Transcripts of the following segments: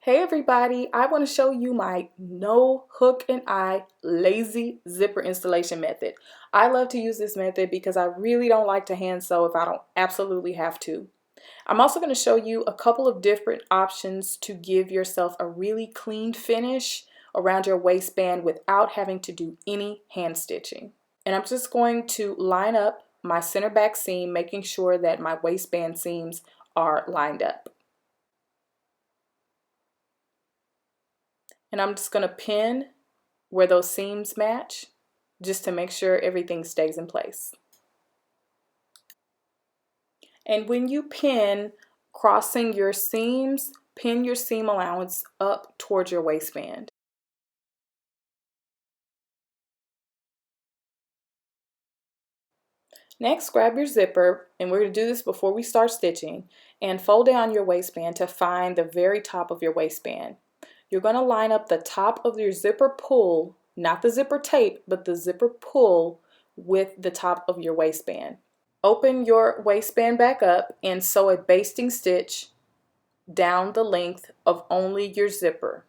Hey everybody, I want to show you my no hook and eye lazy zipper installation method. I love to use this method because I really don't like to hand sew if I don't absolutely have to. I'm also going to show you a couple of different options to give yourself a really clean finish around your waistband without having to do any hand stitching. And I'm just going to line up my center back seam, making sure that my waistband seams are lined up. And I'm just going to pin where those seams match just to make sure everything stays in place. And when you pin crossing your seams, pin your seam allowance up towards your waistband. Next, grab your zipper, and we're going to do this before we start stitching, and fold down your waistband to find the very top of your waistband. You're going to line up the top of your zipper pull, not the zipper tape, but the zipper pull with the top of your waistband. Open your waistband back up and sew a basting stitch down the length of only your zipper.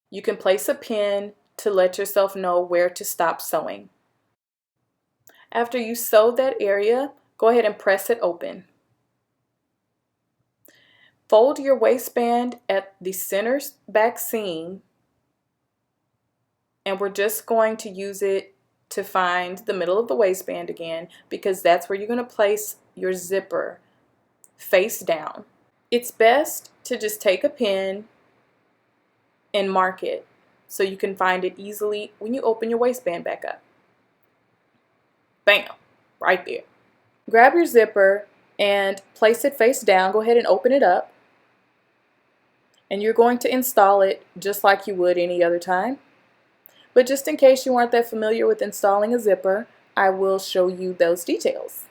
You can place a pin to let yourself know where to stop sewing. After you sew that area, go ahead and press it open. Fold your waistband at the center back seam, and we're just going to use it to find the middle of the waistband again, because that's where you're going to place your zipper face down. It's best to just take a pin and mark it so you can find it easily when you open your waistband back up. Bam, right there. Grab your zipper and place it face down. Go ahead and open it up. And you're going to install it just like you would any other time. But just in case you aren't that familiar with installing a zipper, I will show you those details.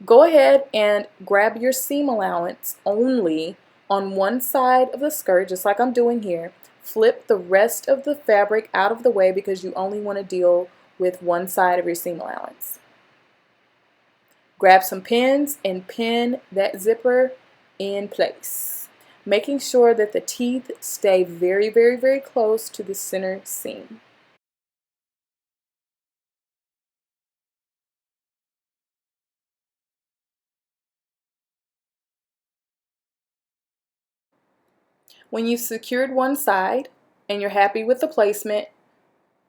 Go ahead and grab your seam allowance only on one side of the skirt, just like I'm doing here. Flip the rest of the fabric out of the way because you only want to deal with one side of your seam allowance. Grab some pins and pin that zipper in place, making sure that the teeth stay very, very, very close to the center seam. When you've secured one side and you're happy with the placement,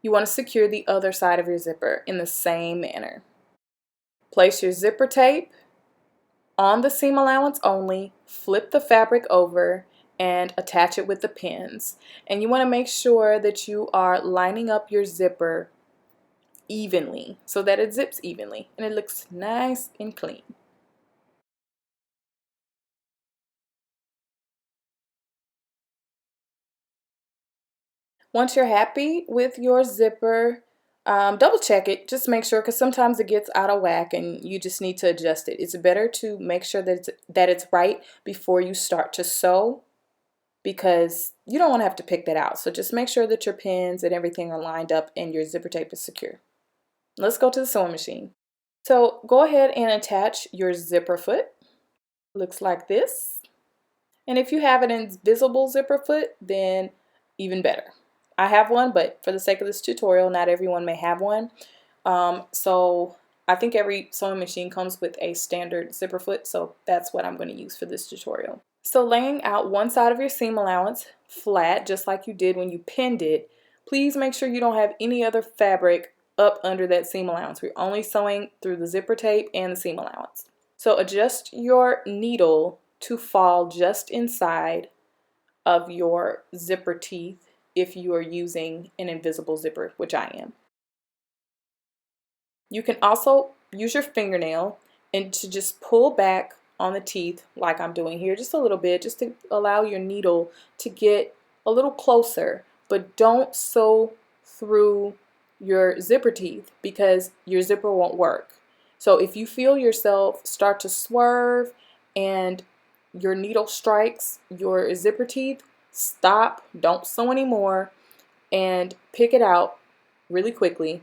you want to secure the other side of your zipper in the same manner. Place your zipper tape on the seam allowance only, flip the fabric over, and attach it with the pins. And you want to make sure that you are lining up your zipper evenly so that it zips evenly and it looks nice and clean. Once you're happy with your zipper, double check it. Just make sure, because sometimes it gets out of whack and you just need to adjust it. It's better to make sure that it's right before you start to sew, because you don't want to have to pick that out. So just make sure that your pins and everything are lined up and your zipper tape is secure. Let's go to the sewing machine. So go ahead and attach your zipper foot. Looks like this. And if you have an invisible zipper foot, then even better. I have one, but for the sake of this tutorial, not everyone may have one. So I think every sewing machine comes with a standard zipper foot, so that's what I'm going to use for this tutorial. So laying out one side of your seam allowance flat, just like you did when you pinned it, please make sure you don't have any other fabric up under that seam allowance. We're only sewing through the zipper tape and the seam allowance. So adjust your needle to fall just inside of your zipper teeth if you are using an invisible zipper, which I am. You can also use your fingernail and to just pull back on the teeth like I'm doing here, just a little bit, just to allow your needle to get a little closer, but don't sew through your zipper teeth because your zipper won't work. So if you feel yourself start to swerve and your needle strikes your zipper teeth, stop, don't sew anymore, and pick it out really quickly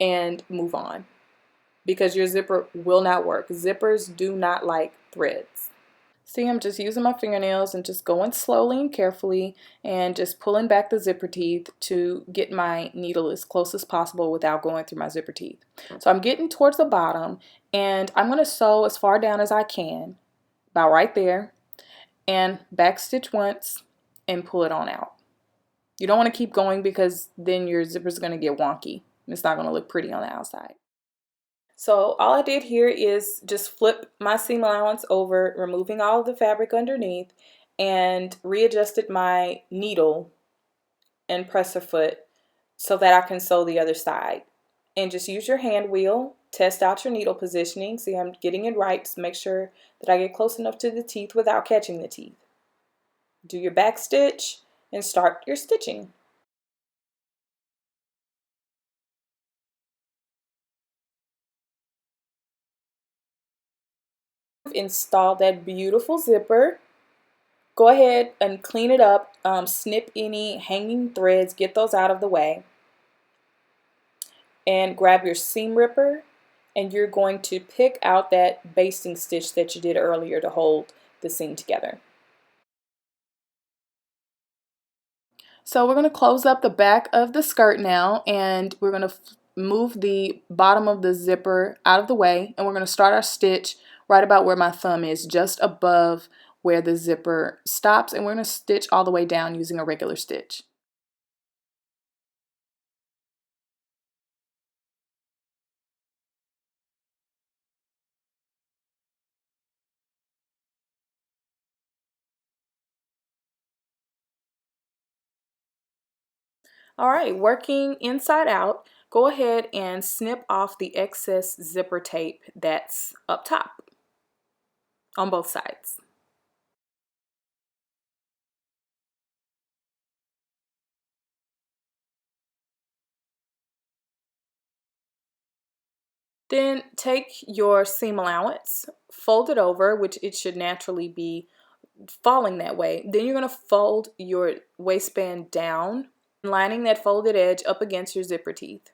and move on. because your zipper will not work. Zippers do not like threads. See, I'm just using my fingernails and just going slowly and carefully and just pulling back the zipper teeth to get my needle as close as possible without going through my zipper teeth. So I'm getting towards the bottom and I'm going to sew as far down as I can, about right there, and back stitch once and pull it on out. You don't want to keep going because then your zipper is going to get wonky. It's not going to look pretty on the outside. So all I did here is just flip my seam allowance over, removing all of the fabric underneath, and readjusted my needle and presser foot so that I can sew the other side. And just use your hand wheel, test out your needle positioning. See, I'm getting it right. Just make sure that I get close enough to the teeth without catching the teeth. Do your back stitch and start your stitching. Install that beautiful zipper. Go ahead and clean it up, snip any hanging threads, get those out of the way, and grab your seam ripper, and you're going to pick out that basting stitch that you did earlier to hold the seam together. So we're going to close up the back of the skirt now, and we're going to move the bottom of the zipper out of the way, and we're going to start our stitch right about where my thumb is, just above where the zipper stops, and we're going to stitch all the way down using a regular stitch. All right, working inside out, go ahead and snip off the excess zipper tape that's up top on both sides. Then take your seam allowance, fold it over, which it should naturally be falling that way. Then you're going to fold your waistband down, lining that folded edge up against your zipper teeth,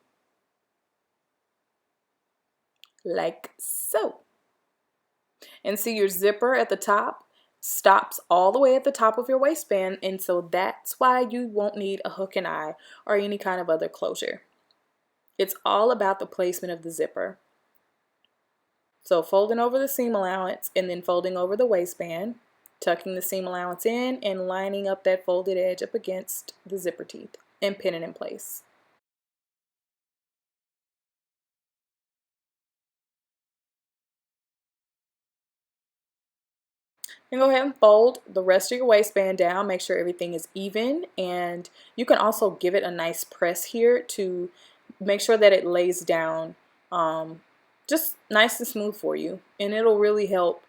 like so. And see, your zipper at the top stops all the way at the top of your waistband, and so that's why you won't need a hook and eye or any kind of other closure. It's all about the placement of the zipper. So folding over the seam allowance and then folding over the waistband, tucking the seam allowance in and lining up that folded edge up against the zipper teeth and pin it in place. And go ahead and fold the rest of your waistband down. Make sure everything is even, and you can also give it a nice press here to make sure that it lays down just nice and smooth for you, and it'll really help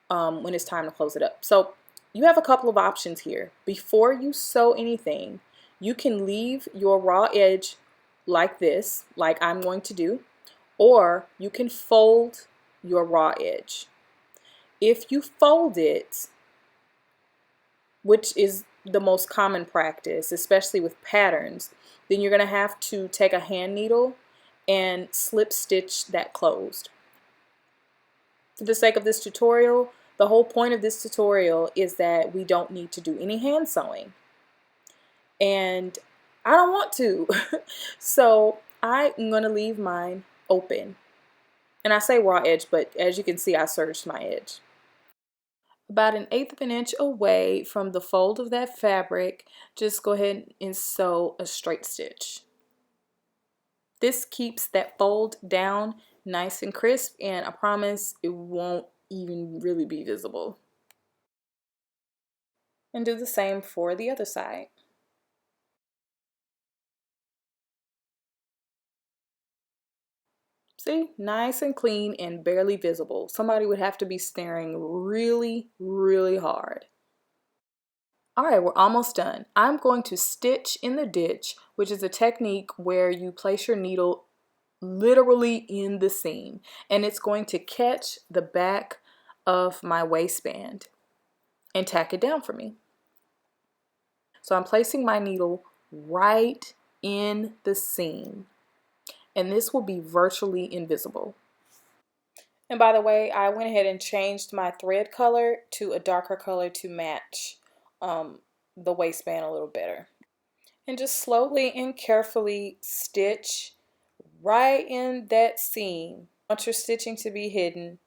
when it's time to close it up. So you have a couple of options here. Before you sew anything, you can leave your raw edge like this, like I'm going to do, or you can fold your raw edge. If you fold it, which is the most common practice, especially with patterns, then you're going to have to take a hand needle and slip stitch that closed. For the sake of this tutorial, the whole point of this tutorial is that we don't need to do any hand sewing. And I don't want to. So I'm going to leave mine open. And I say raw edge, but as you can see, I serged my edge. About 1/8 of an inch away from the fold of that fabric, just go ahead and sew a straight stitch. This keeps that fold down nice and crisp, and I promise it won't even really be visible. And do the same for the other side. See, nice and clean and barely visible. Somebody would have to be staring really, really hard. All right, we're almost done. I'm going to stitch in the ditch, which is a technique where you place your needle literally in the seam, and it's going to catch the back of my waistband and tack it down for me. So I'm placing my needle right in the seam, and this will be virtually invisible. And by the way, I went ahead and changed my thread color to a darker color to match the waistband a little better. And just slowly and carefully stitch right in that seam. Want your stitching to be hidden.